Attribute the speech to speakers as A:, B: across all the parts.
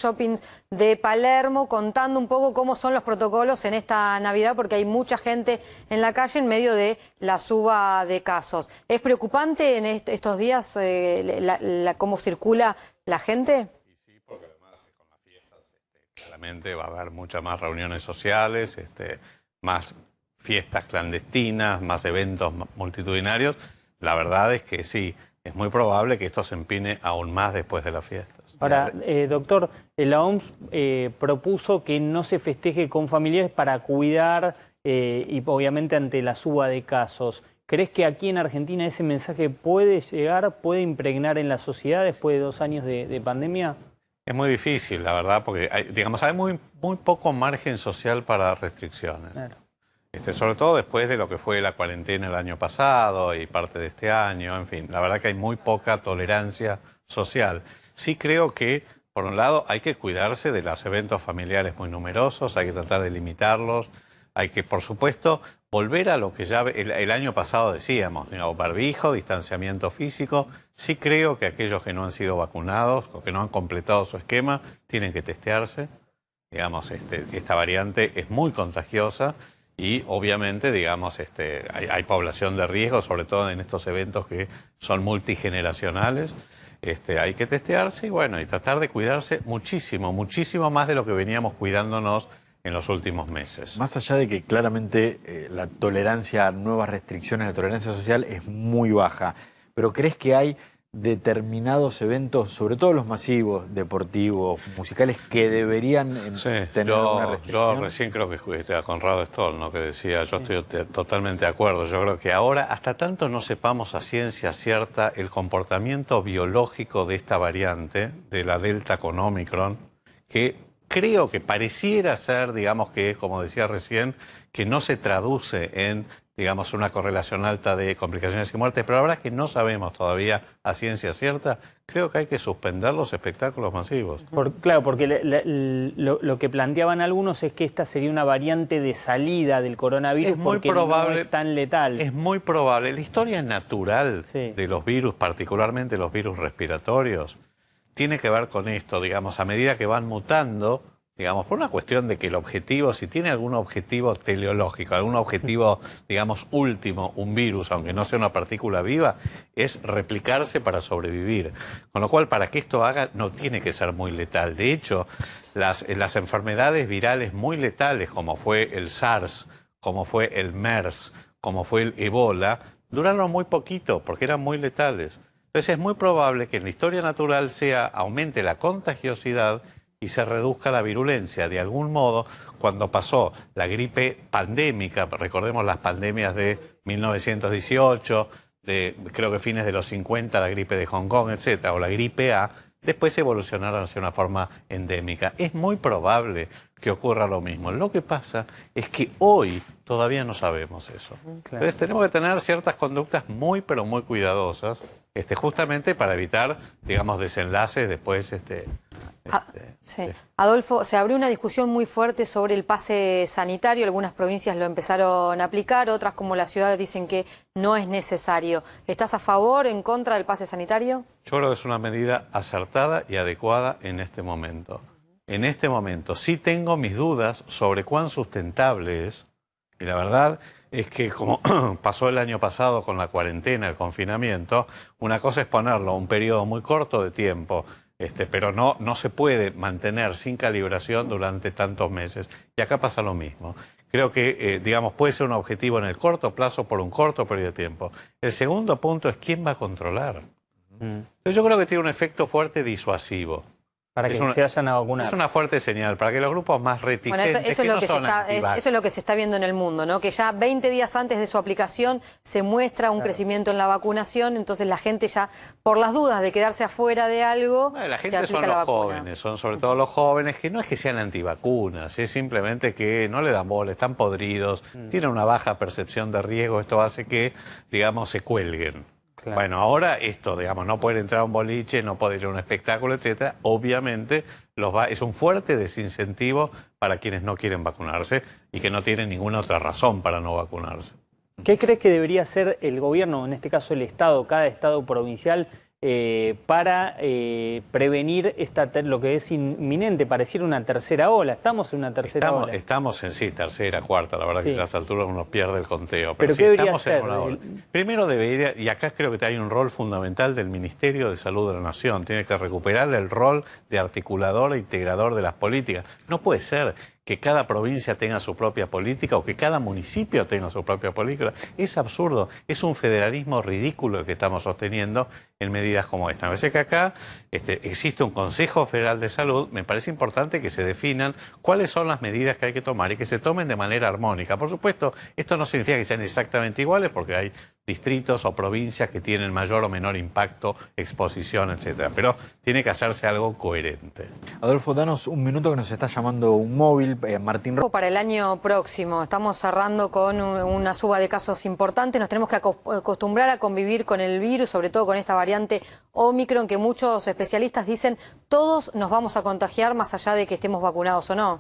A: shoppings de Palermo, contando un poco cómo son los protocolos en esta Navidad, porque hay mucha gente en la calle en medio de la suba de casos. ¿Es preocupante en estos días cómo circula la gente?
B: Y sí, porque además con las fiestas claramente va a haber muchas más reuniones sociales, más fiestas clandestinas, más eventos multitudinarios. La verdad es que sí, es muy probable que esto se empine aún más después de las fiestas.
C: Ahora, doctor, la OMS propuso que no se festeje con familiares para cuidar y obviamente ante la suba de casos. ¿Crees que aquí en Argentina ese mensaje puede llegar, puede impregnar en la sociedad después de 2 años de pandemia?
B: Es muy difícil, la verdad, porque hay muy poco margen social para restricciones.
C: Claro.
B: Sobre todo después de lo que fue la cuarentena el año pasado y parte de este año, en fin, la verdad que hay muy poca tolerancia social. Sí creo que, por un lado, hay que cuidarse de los eventos familiares muy numerosos, hay que tratar de limitarlos, hay que, por supuesto, volver a lo que ya el año pasado decíamos, barbijo, distanciamiento físico. Sí creo que aquellos que no han sido vacunados o que no han completado su esquema tienen que testearse. Digamos, esta variante es muy contagiosa. Y obviamente, digamos, hay población de riesgo, sobre todo en estos eventos que son multigeneracionales. Hay que testearse y bueno, y tratar de cuidarse muchísimo, muchísimo más de lo que veníamos cuidándonos en los últimos meses.
D: Más allá de que claramente la tolerancia a nuevas restricciones, la tolerancia social es muy baja, pero ¿crees que hay determinados eventos, sobre todo los masivos, deportivos, musicales, que deberían tener una restricción?
B: Yo recién creo que era Conrado Stoll, ¿no?, que decía, yo estoy totalmente de acuerdo. Yo creo que ahora, hasta tanto no sepamos a ciencia cierta el comportamiento biológico de esta variante, de la Delta con Omicron, que creo que pareciera ser, digamos que, como decía recién, que no se traduce en, digamos, una correlación alta de complicaciones y muertes, pero la verdad es que no sabemos todavía a ciencia cierta. Creo que hay que suspender los espectáculos masivos.
C: Claro, porque lo que planteaban algunos es que esta sería una variante de salida del coronavirus porque no es tan letal.
B: Es muy probable. La historia natural de los virus, particularmente los virus respiratorios, tiene que ver con esto, digamos, a medida que van mutando, digamos, por una cuestión de que el objetivo, si tiene algún objetivo teleológico, algún objetivo, digamos, último, un virus, aunque no sea una partícula viva, es replicarse para sobrevivir. Con lo cual, para que esto haga, no tiene que ser muy letal. De hecho, las enfermedades virales muy letales, como fue el SARS, como fue el MERS, como fue el Ebola, duraron muy poquito, porque eran muy letales. Entonces, es muy probable que en la historia natural aumente la contagiosidad y se reduzca la virulencia. De algún modo, cuando pasó la gripe pandémica, recordemos las pandemias de 1918, creo que fines de los 50, la gripe de Hong Kong, etcétera, o la gripe A, después evolucionaron hacia una forma endémica. Es muy probable que ocurra lo mismo. Lo que pasa es que hoy todavía no sabemos eso. Claro. Entonces tenemos que tener ciertas conductas muy, pero muy cuidadosas, justamente para evitar, digamos, desenlaces después.
A: Sí. Adolfo, se abrió una discusión muy fuerte sobre el pase sanitario. Algunas provincias lo empezaron a aplicar, otras como la ciudad dicen que no es necesario. ¿Estás a favor o en contra del pase sanitario?
B: Yo creo que es una medida acertada y adecuada en este momento. En este momento sí tengo mis dudas sobre cuán sustentable es, y la verdad es que como pasó el año pasado con la cuarentena, el confinamiento, una cosa es ponerlo a un periodo muy corto de tiempo, pero no se puede mantener sin calibración durante tantos meses. Y acá pasa lo mismo. Creo que, digamos, puede ser un objetivo en el corto plazo por un corto periodo de tiempo. El segundo punto es quién va a controlar. Entonces yo creo que tiene un efecto fuerte disuasivo.
C: Para que se vayan a vacunar.
B: Es una fuerte señal, para que los grupos más reticentes,
A: bueno, eso es lo que se está viendo en el mundo, ¿no? Que ya 20 días antes de su aplicación se muestra un crecimiento en la vacunación, entonces la gente ya, por las dudas de quedarse afuera de algo,
B: la gente
A: se aplica
B: son
A: la
B: los
A: vacuna.
B: Jóvenes, son sobre todo los jóvenes, que no es que sean antivacunas, es simplemente que no le dan bola, están podridos, tienen una baja percepción de riesgo, esto hace que, digamos, se cuelguen. Claro. Bueno, ahora esto, digamos, no poder entrar a un boliche, no poder ir a un espectáculo, etcétera, obviamente es un fuerte desincentivo para quienes no quieren vacunarse y que no tienen ninguna otra razón para no vacunarse.
C: ¿Qué crees que debería hacer el gobierno, en este caso el Estado, cada Estado provincial, para prevenir lo que es inminente, pareciera una tercera ola. Estamos en una tercera ola.
B: Estamos en tercera, cuarta, la verdad que ya a esta altura uno pierde el conteo.
C: Pero
B: sí,
C: ¿qué debería
B: estamos
C: hacer?
B: en una ola. Primero debería, y acá creo que hay un rol fundamental del Ministerio de Salud de la Nación, tiene que recuperar el rol de articulador e integrador de las políticas. No puede ser que cada provincia tenga su propia política o que cada municipio tenga su propia política. Es absurdo, es un federalismo ridículo el que estamos sosteniendo en medidas como esta. Me parece que acá existe un Consejo Federal de Salud, me parece importante que se definan cuáles son las medidas que hay que tomar y que se tomen de manera armónica. Por supuesto, esto no significa que sean exactamente iguales porque hay distritos o provincias que tienen mayor o menor impacto, exposición, etcétera. Pero tiene que hacerse algo coherente.
D: Adolfo, danos un minuto que nos está llamando un móvil. Martín
A: Para el año próximo, estamos cerrando con una suba de casos importantes, nos tenemos que acostumbrar a convivir con el virus, sobre todo con esta variante Omicron, que muchos especialistas dicen todos nos vamos a contagiar más allá de que estemos vacunados o no.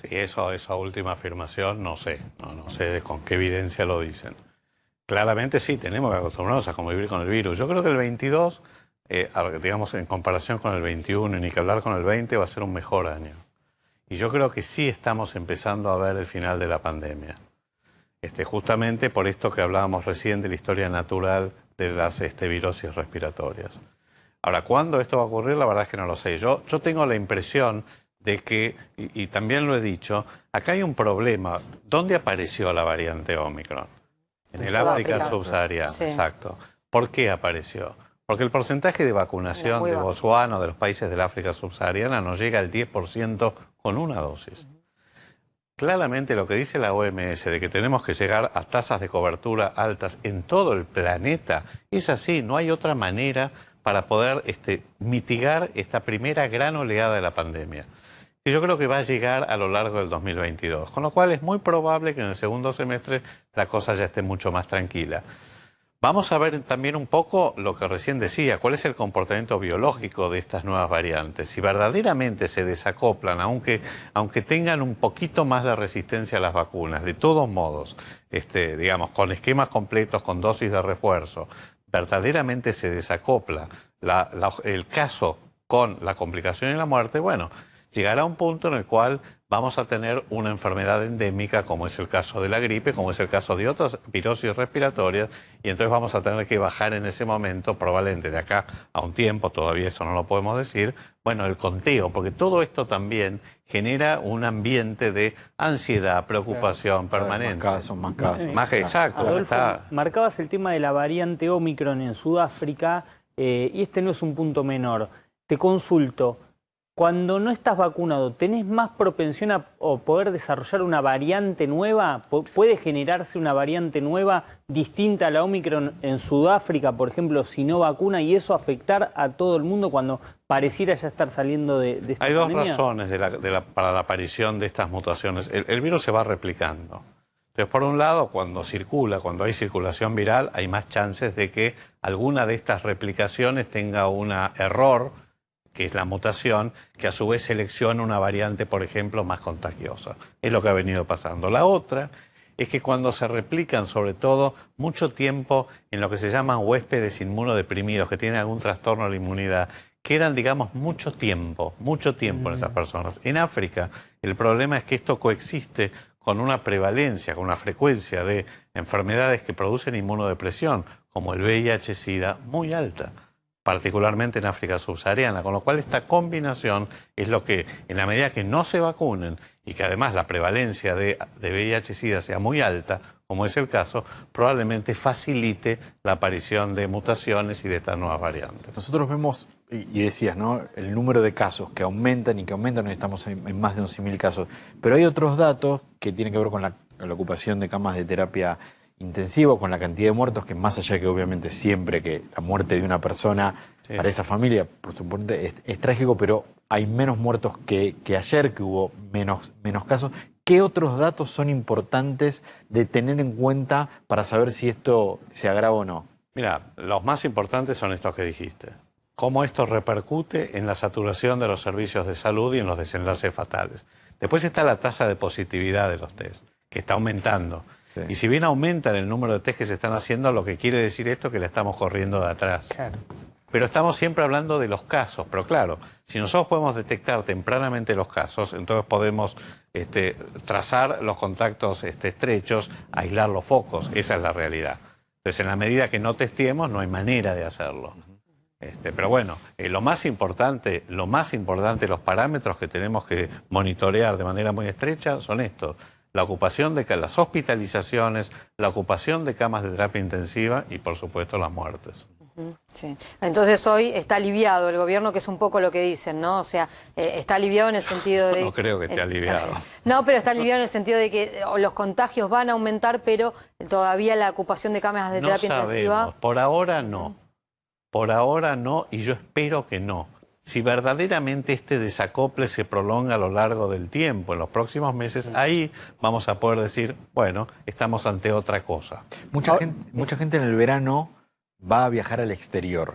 B: Sí, esa última afirmación no sé con qué evidencia lo dicen. Claramente sí, tenemos que acostumbrarnos a convivir con el virus. Yo creo que el 22, digamos en comparación con el 21, y ni que hablar con el 20, va a ser un mejor año. Y yo creo que sí estamos empezando a ver el final de la pandemia. Justamente por esto que hablábamos recién de la historia natural de las virosis respiratorias. Ahora, ¿cuándo esto va a ocurrir? La verdad es que no lo sé. Yo tengo la impresión de que, y también lo he dicho, acá hay un problema. ¿Dónde apareció la variante Omicron? En el África subsahariana, sí. Exacto. ¿Por qué apareció? Porque el porcentaje de vacunación de Botsuana o de los países del África subsahariana no llega al 10% con una dosis. Claramente lo que dice la OMS de que tenemos que llegar a tasas de cobertura altas en todo el planeta es así, no hay otra manera para poder mitigar esta primera gran oleada de la pandemia. Y yo creo que va a llegar a lo largo del 2022, con lo cual es muy probable que en el segundo semestre la cosa ya esté mucho más tranquila. Vamos a ver también un poco lo que recién decía, cuál es el comportamiento biológico de estas nuevas variantes. Si verdaderamente se desacoplan, aunque tengan un poquito más de resistencia a las vacunas, de todos modos, digamos, con esquemas completos, con dosis de refuerzo, verdaderamente se desacopla el caso con la complicación y la muerte, bueno, llegará un punto en el cual vamos a tener una enfermedad endémica, como es el caso de la gripe, como es el caso de otras virosis respiratorias, y entonces vamos a tener que bajar en ese momento, probablemente de acá a un tiempo, todavía eso no lo podemos decir, bueno, el conteo, porque todo esto también genera un ambiente de ansiedad, preocupación permanente.
D: Más casos.
B: Exacto.
C: Adolfo, marcabas el tema de la variante Omicron en Sudáfrica, y este no es un punto menor. Te consulto. Cuando no estás vacunado, ¿tenés más propensión a poder desarrollar una variante nueva? ¿Puede generarse una variante nueva distinta a la Omicron en Sudáfrica, por ejemplo, si no vacuna, y eso afectar a todo el mundo cuando pareciera ya estar saliendo de esta pandemia?
B: Hay dos razones para la aparición de estas mutaciones. El virus se va replicando. Entonces, por un lado, cuando hay circulación viral, hay más chances de que alguna de estas replicaciones tenga un error, que es la mutación, que a su vez selecciona una variante, por ejemplo, más contagiosa. Es lo que ha venido pasando. La otra es que cuando se replican, sobre todo, mucho tiempo en lo que se llaman huéspedes inmunodeprimidos, que tienen algún trastorno de la inmunidad, quedan, digamos, mucho tiempo en esas personas. En África, el problema es que esto coexiste con una prevalencia, con una frecuencia de enfermedades que producen inmunodepresión, como el VIH-Sida, muy alta, particularmente en África subsahariana, con lo cual esta combinación es lo que, en la medida que no se vacunen y que además la prevalencia de VIH-Sida sea muy alta, como es el caso, probablemente facilite la aparición de mutaciones y de estas nuevas variantes.
D: Nosotros vemos, y decías, ¿no?, el número de casos que aumentan, hoy estamos en más de 11.000 casos, pero hay otros datos que tienen que ver con la ocupación de camas de terapia intensivo, con la cantidad de muertos, que más allá de que obviamente siempre que la muerte de una persona para esa familia, por supuesto, es trágico, pero hay menos muertos que ayer, que hubo menos casos. ¿Qué otros datos son importantes de tener en cuenta para saber si esto se agrava o no?
B: Mira, los más importantes son estos que dijiste. Cómo esto repercute en la saturación de los servicios de salud y en los desenlaces fatales. Después está la tasa de positividad de los test, que está aumentando. Sí. Y si bien aumenta el número de test que se están haciendo, lo que quiere decir esto es que le estamos corriendo de atrás. Claro. Pero estamos siempre hablando de los casos. Pero claro, si nosotros podemos detectar tempranamente los casos, entonces podemos trazar los contactos estrechos, aislar los focos. Esa es la realidad. Entonces, en la medida que no testeemos, no hay manera de hacerlo. Pero bueno, lo más importante, los parámetros que tenemos que monitorear de manera muy estrecha son estos. La ocupación de las hospitalizaciones, la ocupación de camas de terapia intensiva y, por supuesto, las muertes.
A: Sí. Entonces hoy está aliviado el gobierno, que es un poco lo que dicen, ¿no? O sea, está aliviado en el sentido de...
B: No creo que esté aliviado.
A: No, pero está aliviado en el sentido de que los contagios van a aumentar, pero todavía la ocupación de camas de terapia intensiva...
B: Por ahora no. Por ahora no, y yo espero que no. Si verdaderamente este desacople se prolonga a lo largo del tiempo, en los próximos meses, ahí vamos a poder decir, bueno, estamos ante otra cosa.
D: Mucha gente en el verano va a viajar al exterior.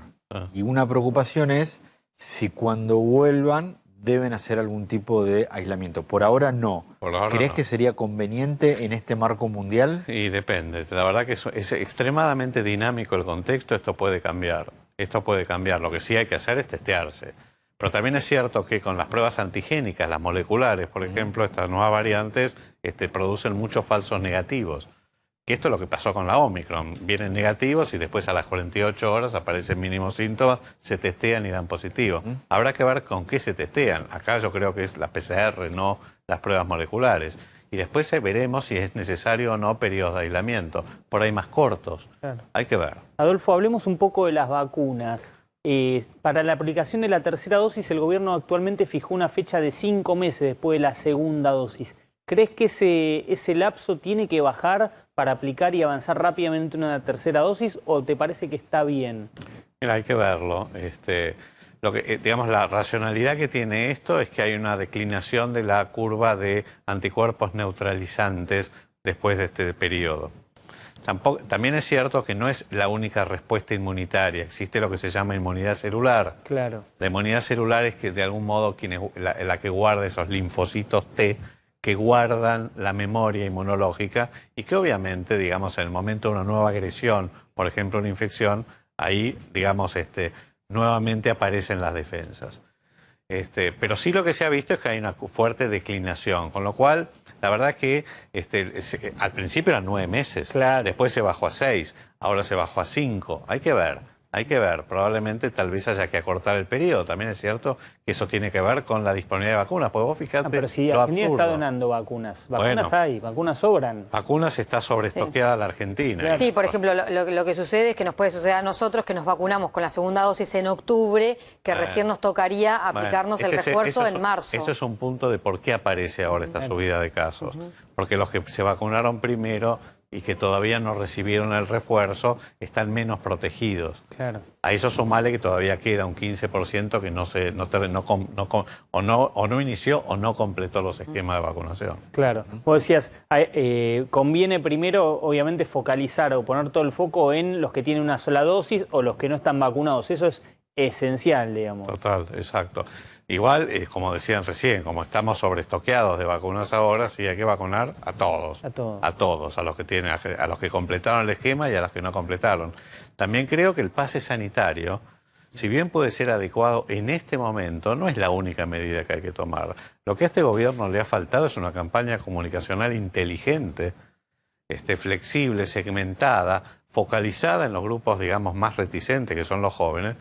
D: Y una preocupación es si cuando vuelvan deben hacer algún tipo de aislamiento. Por ahora no. ¿Crees que sería conveniente en este marco mundial?
B: Y depende. La verdad que es extremadamente dinámico el contexto, esto puede cambiar. Esto puede cambiar. Lo que sí hay que hacer es testearse. Pero también es cierto que con las pruebas antigénicas, las moleculares, por ejemplo, estas nuevas variantes producen muchos falsos negativos. Que esto es lo que pasó con la Omicron. Vienen negativos y después a las 48 horas aparecen mínimos síntomas, se testean y dan positivo. Habrá que ver con qué se testean. Acá yo creo que es la PCR, no las pruebas moleculares. Y después veremos si es necesario o no periodos de aislamiento, por ahí más cortos. Claro. Hay que ver.
C: Adolfo, hablemos un poco de las vacunas. Para la aplicación de la tercera dosis, el gobierno actualmente fijó una fecha de 5 meses después de la segunda dosis. ¿Crees que ese lapso tiene que bajar para aplicar y avanzar rápidamente una tercera dosis o te parece que está bien?
B: Mira, hay que verlo. Digamos, la racionalidad que tiene esto es que hay una declinación de la curva de anticuerpos neutralizantes después de este periodo. También es cierto que no es la única respuesta inmunitaria. Existe lo que se llama inmunidad celular.
C: Claro.
B: La inmunidad celular es que de algún modo la que guarda esos linfocitos T que guardan la memoria inmunológica y que obviamente, digamos, en el momento de una nueva agresión, por ejemplo una infección, ahí, digamos, nuevamente aparecen las defensas. Pero sí lo que se ha visto es que hay una fuerte declinación, con lo cual la verdad que al principio eran 9 meses, claro. Después se bajó a 6, ahora se bajó a 5, hay que ver, probablemente tal vez haya que acortar el periodo. También es cierto que eso tiene que ver con la disponibilidad de vacunas, porque vos fijate
C: pero si Argentina está donando vacunas, vacunas sobran.
B: Vacunas está sobreestoqueada la Argentina.
A: Claro. Sí, por ejemplo, lo que sucede es que nos puede suceder a nosotros que nos vacunamos con la segunda dosis en octubre, que recién nos tocaría aplicarnos el refuerzo en marzo.
B: Eso es un punto de por qué aparece ahora esta subida de casos. Porque los que se vacunaron primero y que todavía no recibieron el refuerzo, están menos protegidos. Claro. A eso sumale que todavía queda un 15% que no inició o no completó los esquemas de vacunación.
C: Claro. Vos decías, conviene primero, obviamente, focalizar o poner todo el foco en los que tienen una sola dosis o los que no están vacunados. Eso es esencial, digamos.
B: Total, exacto. Igual, como decían recién, como estamos sobreestoqueados de vacunas ahora, sí hay que vacunar a todos. A todos, a los que completaron el esquema y a los que no completaron. También creo que el pase sanitario, si bien puede ser adecuado en este momento, no es la única medida que hay que tomar. Lo que a este gobierno le ha faltado es una campaña comunicacional inteligente, flexible, segmentada, focalizada en los grupos, digamos, más reticentes, que son los jóvenes,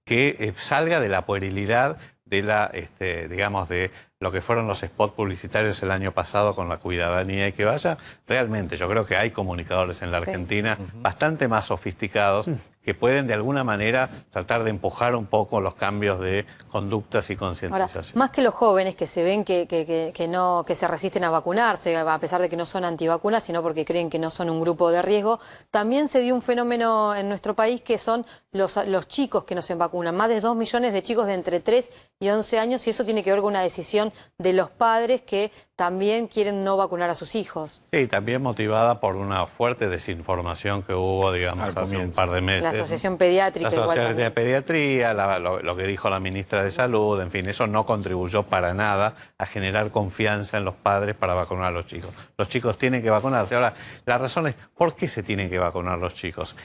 B: que salga de la puerilidad de digamos, de lo que fueron los spots publicitarios el año pasado con la cuidadanía y que vaya, realmente yo creo que hay comunicadores en la Argentina bastante más sofisticados que pueden de alguna manera tratar de empujar un poco los cambios de conductas y concientización.
A: Ahora, más que los jóvenes que se ven que se resisten a vacunarse, a pesar de que no son antivacunas, sino porque creen que no son un grupo de riesgo, también se dio un fenómeno en nuestro país que son los chicos que no se vacunan. Más de 2 millones de chicos de entre 3 y 11 años, y eso tiene que ver con una decisión de los padres que también quieren no vacunar a sus hijos.
B: Sí, también motivada por una fuerte desinformación que hubo, digamos, hace un par de meses.
A: La Asociación Pediátrica.
B: La Asociación de Pediatría, lo que dijo la ministra de Salud, en fin, eso no contribuyó para nada a generar confianza en los padres para vacunar a los chicos. Los chicos tienen que vacunarse. Ahora, la razón es, ¿por qué se tienen que vacunar los chicos?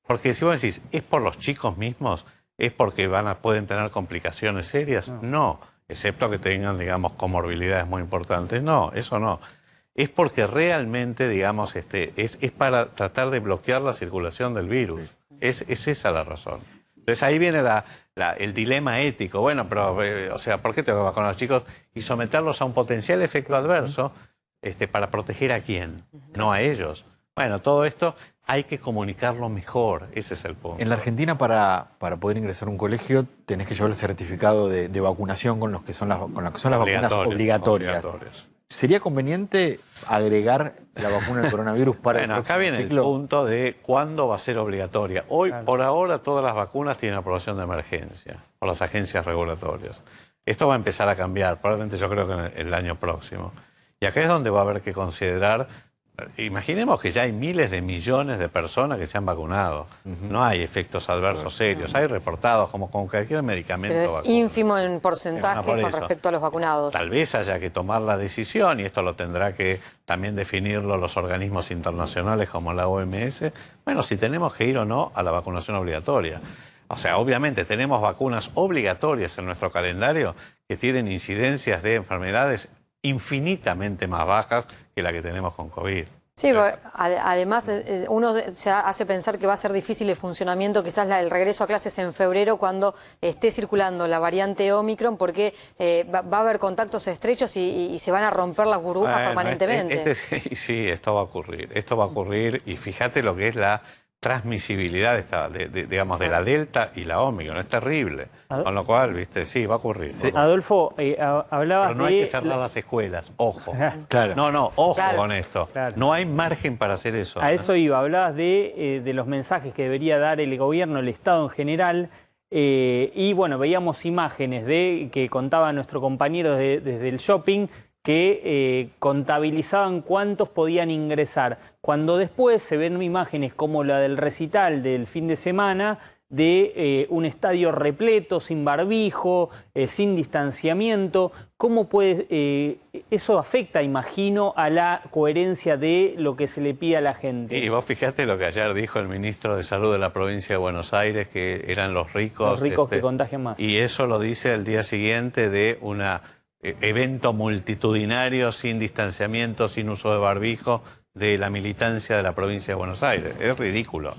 B: Porque si vos decís, ¿es por los chicos mismos? ¿Es porque pueden tener complicaciones serias? No, excepto que tengan, digamos, comorbilidades muy importantes. No, eso no. Es porque realmente, digamos, es para tratar de bloquear la circulación del virus. Es esa la razón. Entonces ahí viene el dilema ético. Bueno, pero, o sea, ¿por qué tengo que vacunar a los chicos y someterlos a un potencial efecto adverso para proteger a quién? No a ellos. Bueno, todo esto hay que comunicarlo mejor. Ese es el punto.
D: En la Argentina, para poder ingresar a un colegio, tenés que llevar el certificado de vacunación con las vacunas obligatorias. ¿Sería conveniente agregar la vacuna del coronavirus para
B: bueno,
D: el
B: acá viene
D: ciclo?
B: El punto de cuándo va a ser obligatoria. Hoy, por ahora, todas las vacunas tienen aprobación de emergencia por las agencias regulatorias. Esto va a empezar a cambiar, probablemente yo creo que en el año próximo. Y acá es donde va a haber que considerar. Imaginemos que ya hay miles de millones de personas que se han vacunado. No hay efectos adversos serios. Hay reportados como con cualquier medicamento.
A: Pero es
B: vacuna.
A: ínfimo en porcentaje con respecto a los vacunados.
B: Tal vez haya que tomar la decisión, y esto lo tendrá que también definirlo los organismos internacionales como la OMS, bueno, si tenemos que ir o no a la vacunación obligatoria. O sea, obviamente tenemos vacunas obligatorias en nuestro calendario que tienen incidencias de enfermedades infinitamente más bajas que la que tenemos con COVID.
A: Sí, además uno se hace pensar que va a ser difícil el funcionamiento, quizás el regreso a clases en febrero cuando esté circulando la variante Omicron, porque va a haber contactos estrechos y se van a romper las burbujas permanentemente.
B: Sí, esto va a ocurrir. Esto va a ocurrir, y fíjate lo que es la transmisibilidad digamos, de la Delta y la Omicron. Es terrible. Con lo cual, viste, sí, va a ocurrir.
C: Sí. Adolfo, hablabas de...
B: Pero no hay que cerrar las escuelas, ojo.
D: Claro.
B: No, ojo con esto.
C: Claro.
B: No hay margen para hacer eso.
C: A eso iba, hablabas de los mensajes que debería dar el gobierno, el Estado en general, y bueno, veíamos imágenes que contaba nuestro compañero desde el shopping, que contabilizaban cuántos podían ingresar. Cuando después se ven imágenes como la del recital del fin de semana, de un estadio repleto, sin barbijo, sin distanciamiento, ¿cómo puede eso afecta, imagino, a la coherencia de lo que se le pide a la gente?
B: Y vos fijate lo que ayer dijo el ministro de Salud de la provincia de Buenos Aires, que eran los ricos.
C: Los ricos que contagian más.
B: Y eso lo dice el día siguiente de un evento multitudinario, sin distanciamiento, sin uso de barbijo, de la militancia de la provincia de Buenos Aires. Es ridículo.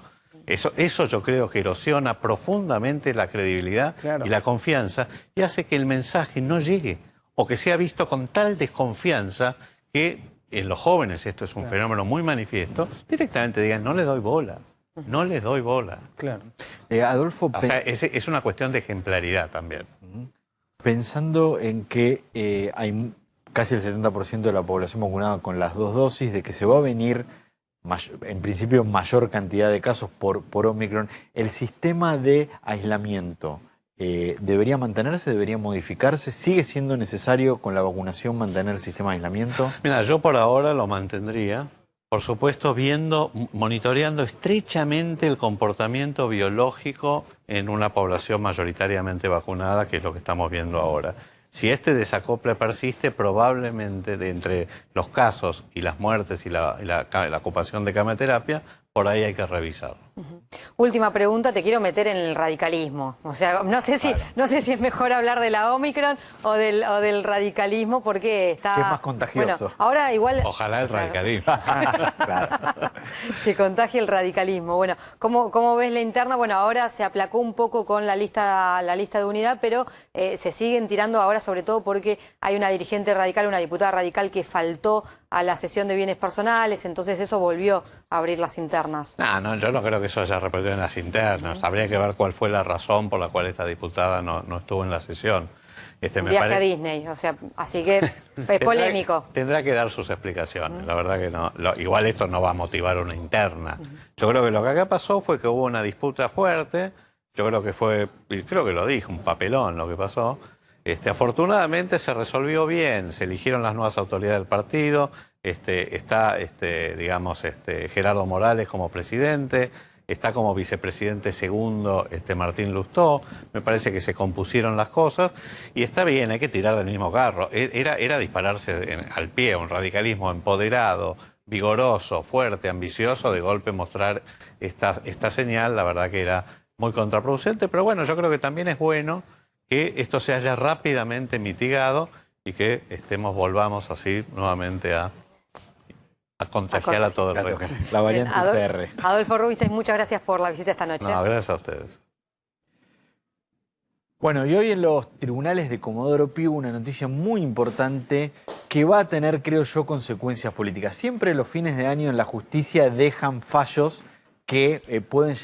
B: Eso yo creo que erosiona profundamente la credibilidad y la confianza, y hace que el mensaje no llegue, o que sea visto con tal desconfianza que en los jóvenes, esto es un fenómeno muy manifiesto, directamente digan, no le doy bola, no le doy bola.
C: Claro.
D: Adolfo,
B: o sea, es una cuestión de ejemplaridad también.
D: Pensando en que hay casi el 70% de la población vacunada con las 2 dosis, de que se va a venir en principio mayor cantidad de casos por Omicron, ¿el sistema de aislamiento debería mantenerse, debería modificarse? ¿Sigue siendo necesario con la vacunación mantener el sistema de aislamiento?
B: Mira, yo por ahora lo mantendría, por supuesto monitoreando estrechamente el comportamiento biológico en una población mayoritariamente vacunada, que es lo que estamos viendo ahora. Si este desacople persiste, probablemente entre los casos y las muertes y la ocupación de cama de terapia, por ahí hay que revisarlo.
A: Última pregunta, te quiero meter en el radicalismo. O sea, no sé si es mejor hablar de la Omicron o del radicalismo, porque está...
D: ¿Qué es más contagioso?
A: Bueno, ahora igual...
B: Ojalá el radicalismo.
A: Que contagie el radicalismo. Bueno, ¿cómo ves la interna? Bueno, ahora se aplacó un poco con la lista de unidad, pero se siguen tirando ahora, sobre todo porque hay una dirigente radical, una diputada radical que faltó a la sesión de bienes personales, entonces eso volvió a abrir las internas.
B: No, yo no creo que eso haya repercutido en las internas. Habría que ver cuál fue la razón por la cual esta diputada no estuvo en la sesión.
A: Un viaje a Disney, o sea, así que es polémico.
B: Tendrá que dar sus explicaciones, la verdad que no. Igual esto no va a motivar una interna. Yo creo que lo que acá pasó fue que hubo una disputa fuerte, yo creo que fue, y creo que lo dije, un papelón lo que pasó. Afortunadamente se resolvió bien, se eligieron las nuevas autoridades del partido, está Gerardo Morales como presidente, está como vicepresidente segundo Martín Lustó. Me parece que se compusieron las cosas y está bien, hay que tirar del mismo carro. Era dispararse al pie, un radicalismo empoderado, vigoroso, fuerte, ambicioso, de golpe mostrar esta señal, la verdad que era muy contraproducente, pero bueno, yo creo que también es bueno que esto se haya rápidamente mitigado y que volvamos así nuevamente a contagiar a todo el resto.
D: La variante
A: Bien,
D: UTR.
A: Adolfo Rubinstein, muchas gracias por la visita esta noche.
B: No, gracias a ustedes.
D: Bueno, y hoy en los tribunales de Comodoro Pi hubo una noticia muy importante que va a tener, creo yo, consecuencias políticas. Siempre los fines de año en la justicia dejan fallos que pueden